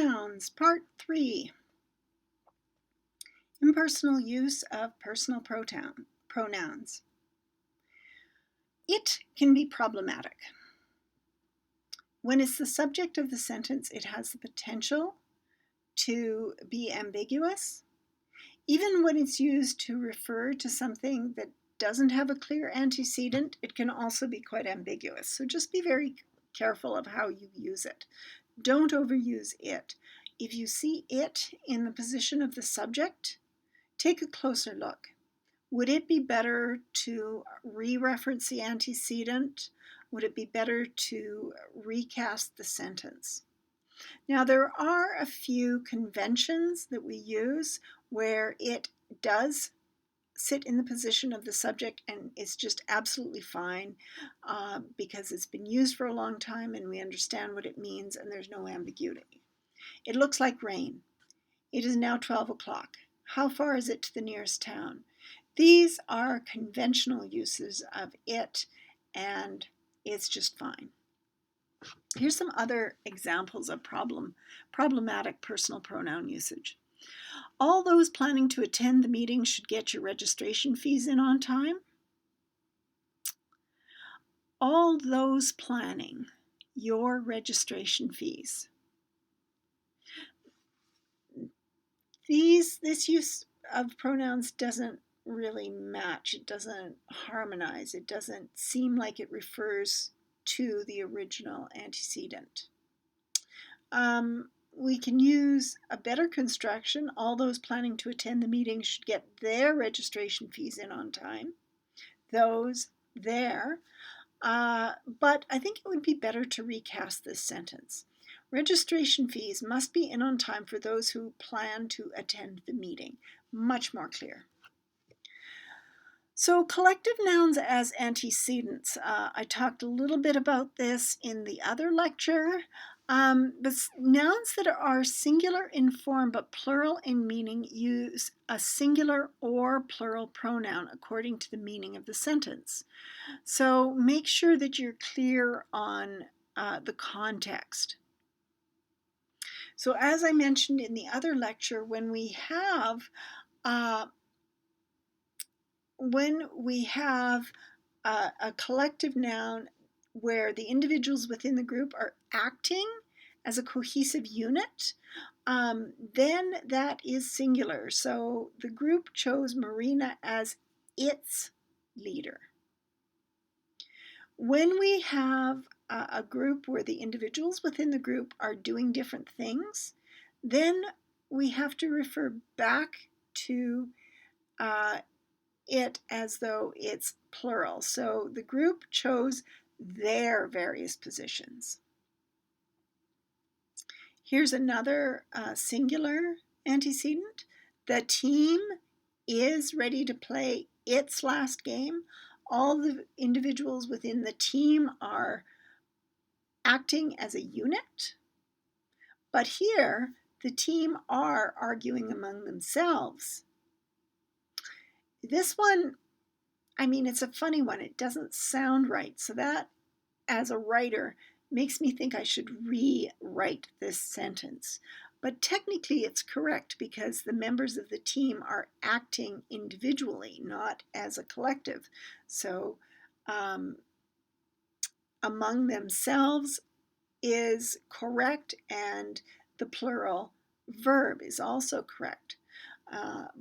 Pronouns, Part 3. Impersonal use of personal pronouns. It can be problematic. When it's the subject of the sentence, it has the potential to be ambiguous. Even when it's used to refer to something that doesn't have a clear antecedent, it can also be quite ambiguous. So just be very careful of how you use it. Don't overuse it. If you see it in the position of the subject, take a closer look. Would it be better to re-reference the antecedent? Would it be better to recast the sentence? Now, there are a few conventions that we use where it does sit in the position of the subject and it's just absolutely fine because it's been used for a long time and we understand what it means and there's no ambiguity. It looks like rain. It is now 12 o'clock. How far is it to the nearest town? These are conventional uses of it, and it's just fine. Here's some other examples of problematic personal pronoun usage. All those planning to attend the meeting should get your registration fees in on time. All those planning your registration fees. This use of pronouns doesn't really match. It doesn't harmonize. It doesn't seem like it refers to the original antecedent. We can use a better construction. All those planning to attend the meeting should get their registration fees in on time. Those there. But I think it would be better to recast this sentence. Registration fees must be in on time for those who plan to attend the meeting. Much more clear. So collective nouns as antecedents. I talked a little bit about this in the other lecture. But nouns that are singular in form but plural in meaning use a singular or plural pronoun according to the meaning of the sentence. So make sure that you're clear on the context. So as I mentioned in the other lecture, when we have a collective noun where the individuals within the group are acting as a cohesive unit, then that is singular. So the group chose Marina as its leader. When we have a group where the individuals within the group are doing different things, then we have to refer back to it as though it's plural. So the group chose their various positions. Here's another singular antecedent. The team is ready to play its last game. All the individuals within the team are acting as a unit. But here, the team are arguing among themselves. This one, I mean, it's a funny one. It doesn't sound right. So that, as a writer, makes me think I should rewrite this sentence. But technically it's correct because the members of the team are acting individually, not as a collective. So among themselves is correct and the plural verb is also correct.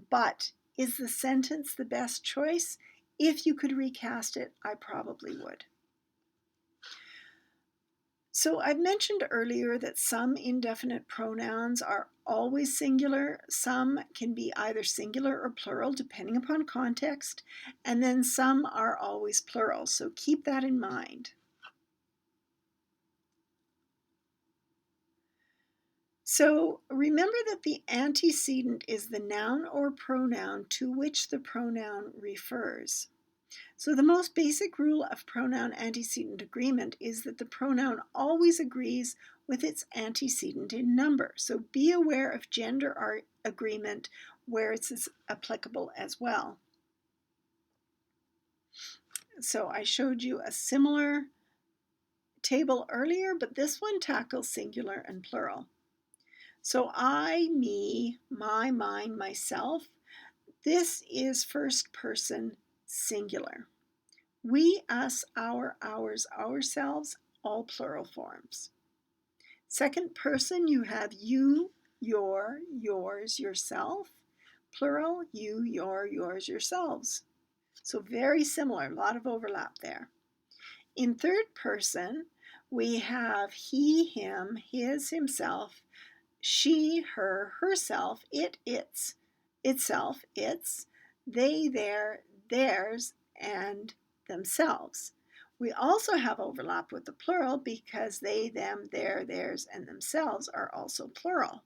But is the sentence the best choice? If you could recast it, I probably would. So I've mentioned earlier that some indefinite pronouns are always singular. Some can be either singular or plural depending upon context, and then some are always plural. So keep that in mind. So remember that the antecedent is the noun or pronoun to which the pronoun refers. So the most basic rule of pronoun antecedent agreement is that the pronoun always agrees with its antecedent in number. So be aware of gender agreement where it's applicable as well. So I showed you a similar table earlier, but this one tackles singular and plural. So I, me, my, mine, myself, this is first person singular. We, us, our, ours, ourselves, all plural forms. Second person, you have you, your, yours, yourself. Plural, you, your, yours, yourselves. So very similar, a lot of overlap there. In third person, we have he, him, his, himself, she, her, herself, it, its, itself, its, they, their, theirs, and themselves. We also have overlap with the plural because they, them, their, theirs, and themselves are also plural.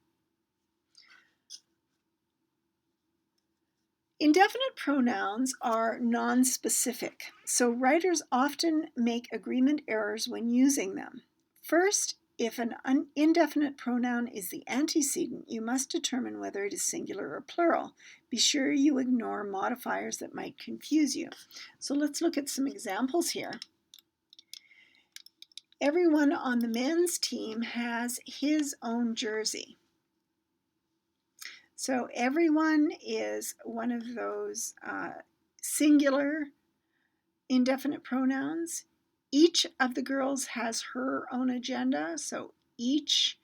Indefinite pronouns are non-specific, so writers often make agreement errors when using them. First, if an indefinite pronoun is the antecedent, you must determine whether it is singular or plural. Be sure you ignore modifiers that might confuse you. So let's look at some examples here. Everyone on the men's team has his own jersey. So everyone is one of those singular indefinite pronouns. Each of the girls has her own agenda, so each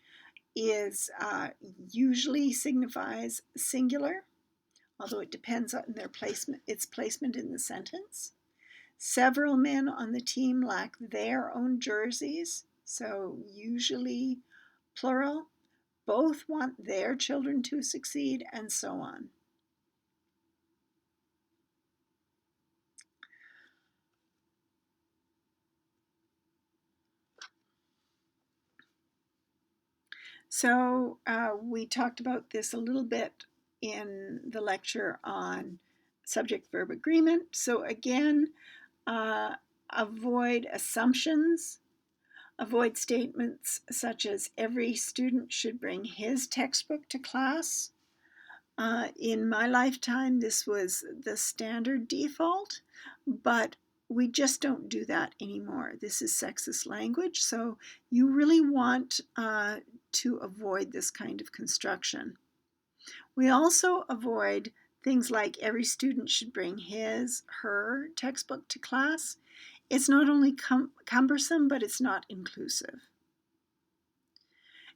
is usually signifies singular, although it depends on their placement, its placement in the sentence. Several men on the team lack their own jerseys, so usually plural. Both want their children to succeed, and so on. So we talked about this a little bit in the lecture on subject-verb agreement. So again, avoid assumptions. Avoid statements such as every student should bring his textbook to class. In my lifetime, this was the standard default, but we just don't do that anymore. This is sexist language, so you really want to avoid this kind of construction. We also avoid things like every student should bring his, her textbook to class. It's not only cumbersome, but it's not inclusive.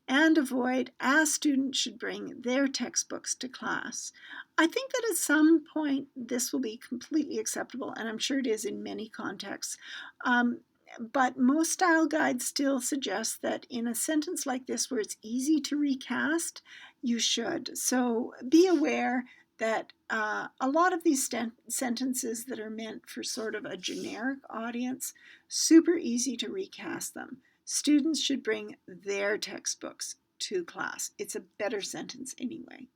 And avoid as students should bring their textbooks to class. I think that at some point this will be completely acceptable, and I'm sure it is in many contexts. But most style guides still suggest that in a sentence like this where it's easy to recast, you should. So be aware that a lot of these sentences that are meant for sort of a generic audience, super easy to recast them. Students should bring their textbooks to class. It's a better sentence anyway.